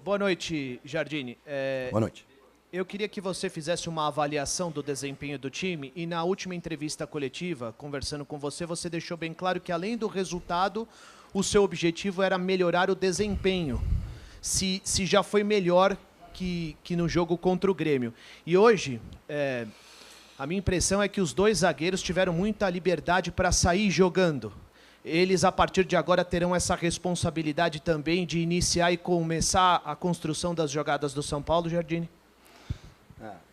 Boa noite, Giardini. Boa noite. Eu queria que você fizesse uma avaliação do desempenho do time e na última entrevista coletiva, conversando com você, você deixou bem claro que além do resultado, o seu objetivo era melhorar o desempenho. Se já foi melhor que no jogo contra o Grêmio. E hoje, a minha impressão é que os dois zagueiros tiveram muita liberdade para sair jogando. Eles, a partir de agora, terão essa responsabilidade também de iniciar e começar a construção das jogadas do São Paulo, Giardini?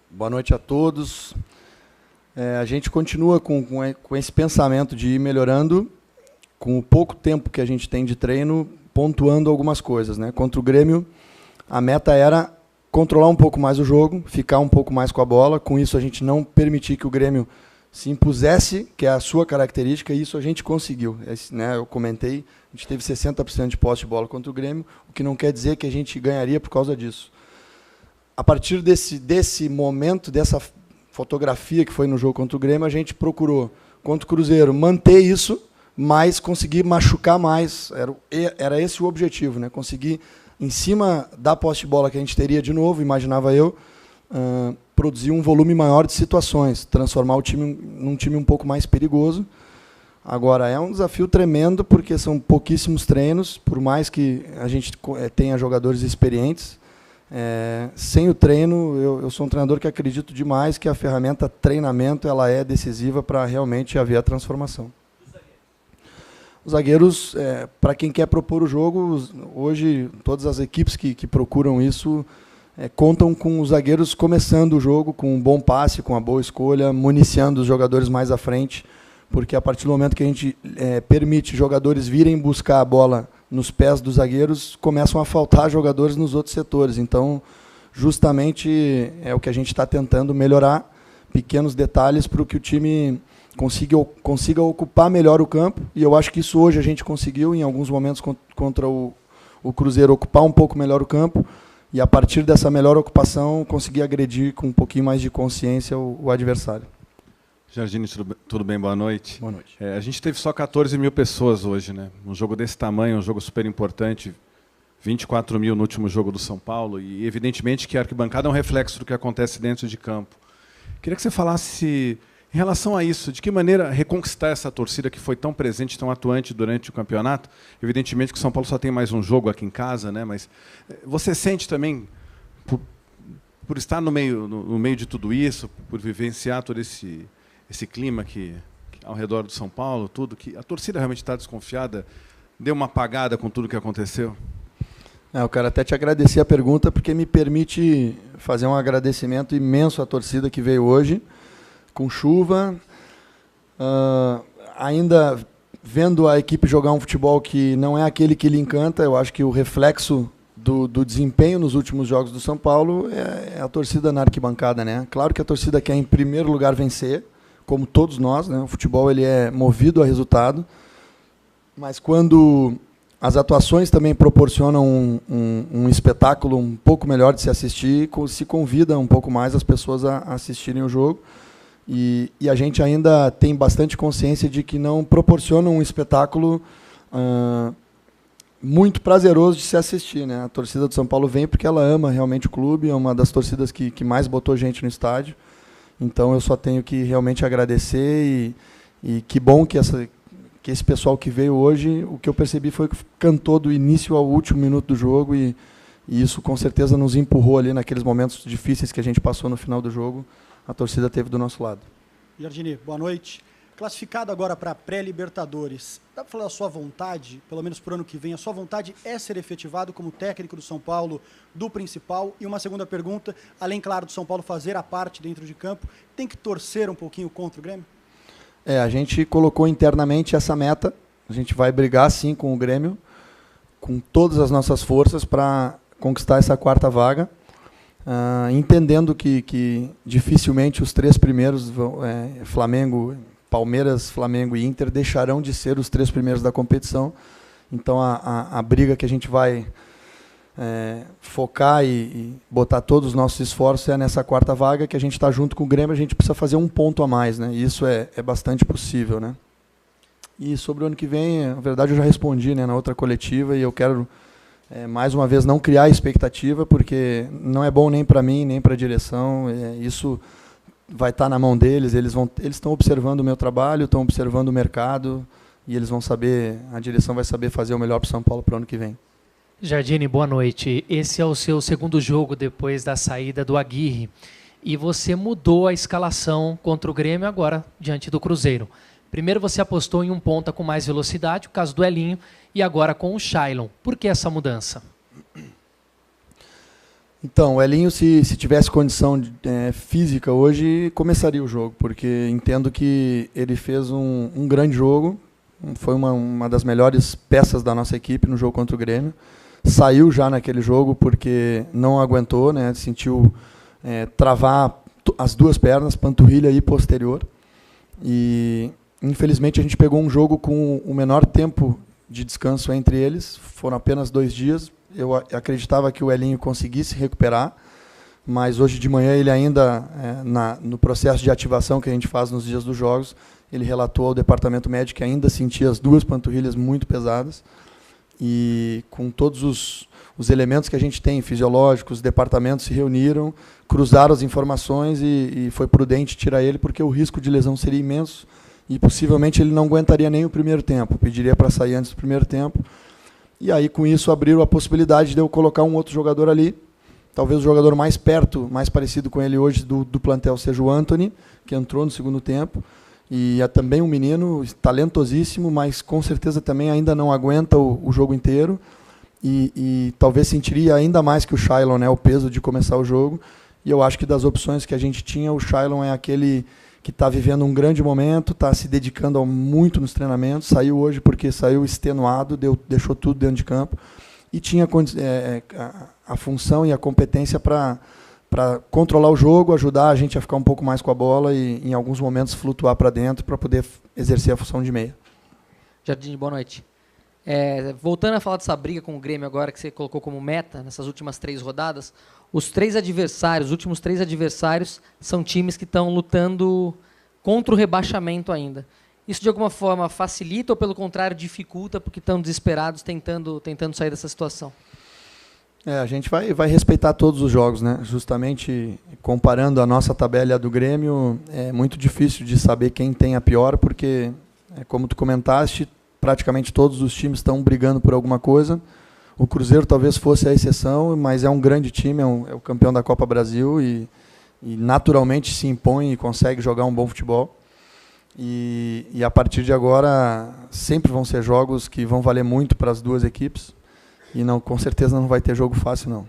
Boa noite a todos. A gente continua com esse pensamento de ir melhorando, com o pouco tempo que a gente tem de treino, pontuando algumas coisas, né? Contra o Grêmio, a meta era controlar um pouco mais o jogo, ficar um pouco mais com a bola. Com isso, a gente não permitir que o Grêmio se impusesse, que é a sua característica, e isso a gente conseguiu. Né, eu comentei, a gente teve 60% de posse de bola contra o Grêmio, o que não quer dizer que a gente ganharia por causa disso. A partir desse momento, dessa fotografia que foi no jogo contra o Grêmio, a gente procurou, contra o Cruzeiro, manter isso, mas conseguir machucar mais. Era esse o objetivo, né? Conseguir, em cima da posse de bola que a gente teria de novo, imaginava eu, produzir um volume maior de situações, transformar o time num time um pouco mais perigoso. Agora, é um desafio tremendo, porque são pouquíssimos treinos, por mais que a gente tenha jogadores experientes. Sem o treino, eu sou um treinador que acredito demais que a ferramenta treinamento ela é decisiva para realmente haver a transformação. Os zagueiros, para quem quer propor o jogo, hoje todas as equipes que procuram isso contam com os zagueiros começando o jogo com um bom passe, com uma boa escolha, municiando os jogadores mais à frente, porque a partir do momento que a gente permite jogadores virem buscar a bola nos pés dos zagueiros, começam a faltar jogadores nos outros setores. Então, justamente é o que a gente está tentando melhorar, pequenos detalhes para que o time consiga ocupar melhor o campo, e eu acho que isso hoje a gente conseguiu, em alguns momentos contra o Cruzeiro, ocupar um pouco melhor o campo, e a partir dessa melhor ocupação conseguir agredir com um pouquinho mais de consciência o adversário. Giardini, tudo bem? Boa noite. Boa noite. A gente teve só 14 mil pessoas hoje, né? Um jogo desse tamanho, um jogo super importante, 24 mil no último jogo do São Paulo, e evidentemente que a arquibancada é um reflexo do que acontece dentro de campo. Queria que você falasse, em relação a isso, de que maneira reconquistar essa torcida que foi tão presente, tão atuante durante o campeonato. Evidentemente que o São Paulo só tem mais um jogo aqui em casa, né? Mas você sente também, por estar no meio de tudo isso, por vivenciar todo esse clima que ao redor do São Paulo, tudo, que a torcida realmente está desconfiada, deu uma apagada com tudo que aconteceu? Eu quero até te agradecer a pergunta, porque me permite fazer um agradecimento imenso à torcida que veio hoje, com chuva, ainda vendo a equipe jogar um futebol que não é aquele que lhe encanta. Eu acho que o reflexo do desempenho nos últimos jogos do São Paulo é a torcida na arquibancada, né? Claro que a torcida quer, em primeiro lugar, vencer, como todos nós, né? O futebol ele é movido a resultado, mas quando as atuações também proporcionam um espetáculo um pouco melhor de se assistir, se convida um pouco mais as pessoas a assistirem o jogo. E a gente ainda tem bastante consciência de que não proporciona um espetáculo muito prazeroso de se assistir, né? A torcida do São Paulo vem porque ela ama realmente o clube, é uma das torcidas que mais botou gente no estádio. Então eu só tenho que realmente agradecer, e que bom que esse pessoal que veio hoje, o que eu percebi foi que cantou do início ao último minuto do jogo, e isso com certeza nos empurrou ali naqueles momentos difíceis que a gente passou no final do jogo. A torcida teve do nosso lado. Giardini, boa noite. Classificado agora para a pré-Libertadores, dá para falar a sua vontade, pelo menos para o ano que vem, a sua vontade é ser efetivado como técnico do São Paulo, do principal? E uma segunda pergunta, além, claro, do São Paulo fazer a parte dentro de campo, tem que torcer um pouquinho contra o Grêmio? A gente colocou internamente essa meta, a gente vai brigar sim com o Grêmio, com todas as nossas forças para conquistar essa quarta vaga. Entendendo que dificilmente os três primeiros, Flamengo, Palmeiras, Flamengo e Inter, deixarão de ser os três primeiros da competição. Então a briga que a gente vai focar e botar todos os nossos esforços é nessa quarta vaga, que a gente está junto com o Grêmio, a gente precisa fazer um ponto a mais, né? E isso é bastante possível, né? E sobre o ano que vem, na verdade eu já respondi, né, na outra coletiva, e eu quero mais uma vez, não criar expectativa, porque não é bom nem para mim, nem para a direção. Isso vai estar na mão deles. Eles estão observando o meu trabalho, estão observando o mercado, e eles vão saber, a direção vai saber fazer o melhor para o São Paulo para o ano que vem. Jardine, boa noite. Esse é o seu segundo jogo depois da saída do Aguirre. E você mudou a escalação contra o Grêmio agora, diante do Cruzeiro. Primeiro você apostou em um ponta com mais velocidade, o caso do Elinho, e agora com o Shailon. Por que essa mudança? Então, o Elinho, se tivesse condição física hoje, começaria o jogo, porque entendo que ele fez um grande jogo, foi uma das melhores peças da nossa equipe no jogo contra o Grêmio. Saiu já naquele jogo porque não aguentou, né? Sentiu travar as duas pernas, panturrilha e posterior. E, infelizmente, a gente pegou um jogo com o menor tempo de descanso entre eles, foram apenas 2 dias. Eu acreditava que o Elinho conseguisse recuperar, mas hoje de manhã ele ainda, no processo de ativação que a gente faz nos dias dos jogos, ele relatou ao departamento médico que ainda sentia as duas panturrilhas muito pesadas. E com todos os elementos que a gente tem, fisiológicos, os departamentos se reuniram, cruzaram as informações e foi prudente tirar ele, porque o risco de lesão seria imenso e possivelmente ele não aguentaria nem o primeiro tempo, pediria para sair antes do primeiro tempo. E aí, com isso, abriram a possibilidade de eu colocar um outro jogador ali, talvez o jogador mais perto, mais parecido com ele hoje do plantel seja o Antony, que entrou no segundo tempo, e é também um menino talentosíssimo, mas com certeza também ainda não aguenta o jogo inteiro, e talvez sentiria ainda mais que o Shailon, né, o peso de começar o jogo. E eu acho que das opções que a gente tinha, o Shailon é aquele que está vivendo um grande momento, está se dedicando muito nos treinamentos, saiu hoje porque saiu extenuado, deixou tudo dentro de campo, e tinha a função e a competência para controlar o jogo, ajudar a gente a ficar um pouco mais com a bola e, em alguns momentos, flutuar para dentro para poder exercer a função de meia. Jardine, boa noite. Voltando a falar dessa briga com o Grêmio agora, que você colocou como meta nessas últimas 3 rodadas, os últimos três adversários são times que estão lutando contra o rebaixamento ainda. Isso de alguma forma facilita ou pelo contrário dificulta porque estão desesperados tentando sair dessa situação? A gente vai respeitar todos os jogos, né? Justamente comparando a nossa tabela e a do Grêmio, é muito difícil de saber quem tem a pior, porque, como tu comentaste, praticamente todos os times estão brigando por alguma coisa. O Cruzeiro talvez fosse a exceção, mas é um grande time, é o campeão da Copa Brasil e naturalmente se impõe e consegue jogar um bom futebol. E a partir de agora sempre vão ser jogos que vão valer muito para as duas equipes e com certeza não vai ter jogo fácil, não.